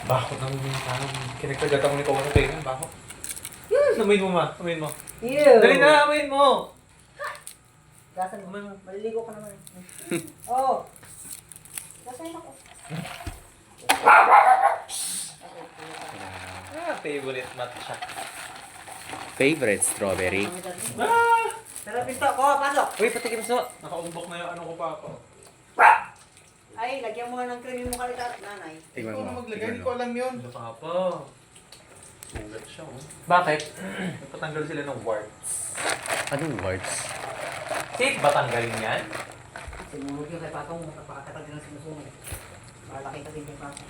Bakot ng kinagkagat ako ni Kawan kayo ng bakot. Amoyin mo ma, amoyin mo. Ew! Dali na, amoyin mo! Gasan mo. Maliligo ka naman. Oh! Gasan ako. Favorite matcha. Favorite strawberry. Tara, pinto ko. Pasok. Uy, patikim sa... Nakaumbok na yung ano ko pa ako. Ay, lagyan mo ng cream yung kalikat, nanay. Tingnan Ikaw mo. na maglagay, Tingnan hindi mo. ko alam yun. Ano pa? Sugat siya oh. Bakit? Nagpatanggal sila ng warts. Anong words? Safe ba tanggalin yan? Sinunod yung kay Patong, napakatagal din ang sinusunod. Malaki ka din kay Patong.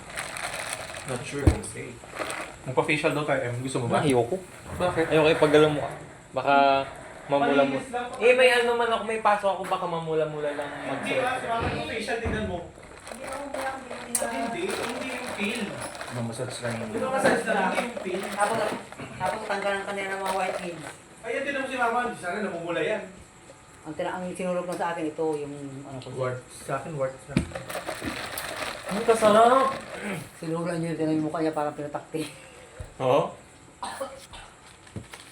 Not sure kung safe. Magpa-facial daw tayo, gusto mo ba? Ayoko. Bakit? Ayoko ipagalaw mo ka. Baka mamula mo. Malinis lang. Eh, may ano man ako, may pasok ako, baka mamula-mula lang Hindi ba? Si Mama yung facial, tignan mo. Hindi ako kaya hindi Hindi yung feel. Mamasage lang Di ba massage lang, hindi yung feel. Tapos tanggalan ka nila ng mga white heads. Ayan din naman si Mama, hindi sana namumula yan. Ang sinulog lang sa akin ito, yung ano ko. Warts. Sa akin, warts na. Ang kasarap! Sinulan niyo din yung mukha niya parang pinatakti. Oo.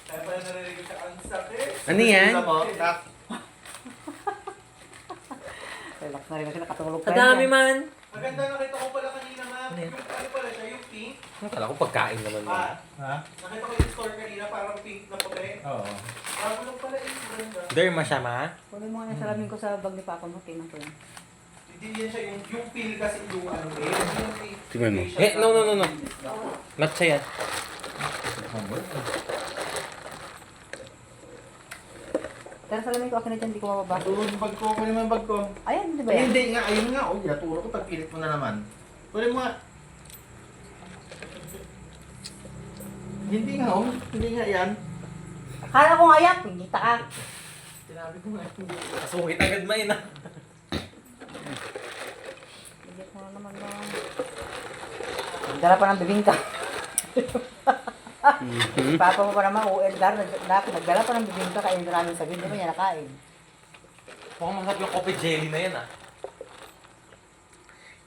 Kaya pala narinig ko siya, ang sakit. Ano yan? Alam mo, nak. Relax na rin kasi nakatulog pa Kadami yan. man! Maganda nakita ko pala kanina, ma. Ano yan? Yung ano pala siya, yung pink. Akala ko pagkain naman mo. Ha? Nakita ko yung store kanina, parang pink na puti. Oo. Parang pala yung ganda. Derma siya, ma? Kunin mo nga yung salamin ko sa bag ni Papa mo, tingnan ko yun. Hindi yan siya, yung peel kasi yung ano eh. Yung peel. Tingnan mo. Eh, no. Matcha yan. Pero salamin ko, akin na dyan, hindi ko mababa. Tulog yung bag ko, kunin mo yung bag ko. Ayan, di ba Ay, yan? hindi nga, ayun nga, oh, ginaturo ko, tagpilit mo na naman. Kunin mo nga. Hindi nga, oh, hindi nga yan. Akala ko nga yan, pingita ka. Sinabi ko nga, hindi. Kasungit agad ma ina. Bigyan mo na naman lang. Nagdala pa ng bibingka. Papa mo pa naman, Edgar, nagdala pa ng bibingka, kain na namin sabihin, di ba niya nakain? Mukhang masarap yung coffee jelly na yan ah.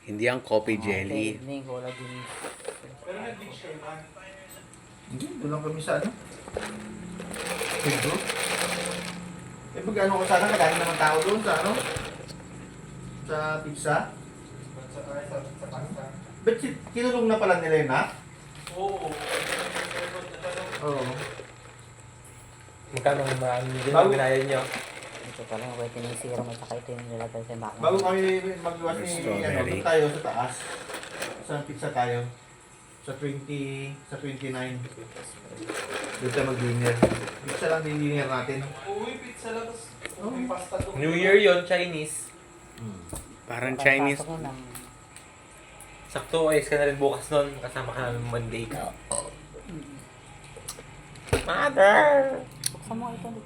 Hindi ang coffee jelly. Hindi, wala din. Pero nag-beach kayo ba? Hindi, doon lang kami sa ano. Pedro? Eh, pag ano ko sana, kadami naman tao doon sa ano? Sa pizza? Sa pasta. Ba't kinulong na pala nila yun, ha? Oo. Oo. Magkano ma yun Bago- ang binayad niyo? Ito pala, wait, tinisira mo, saka ito yung nilagay sa baka. Bago kami magluwas ni, ano, Strawberry. doon tayo sa taas. Sa pizza tayo. Sa 29. Doon tayo mag-dinner. Pizza lang din dinner natin. Uy, pizza lang. May pasta doon. New Year yon Chinese. Parang Chinese. Pasok mo lang. Sakto, ayos ka na rin bukas nun. Kasama ka namin Monday. Mother! Buksan mo ito.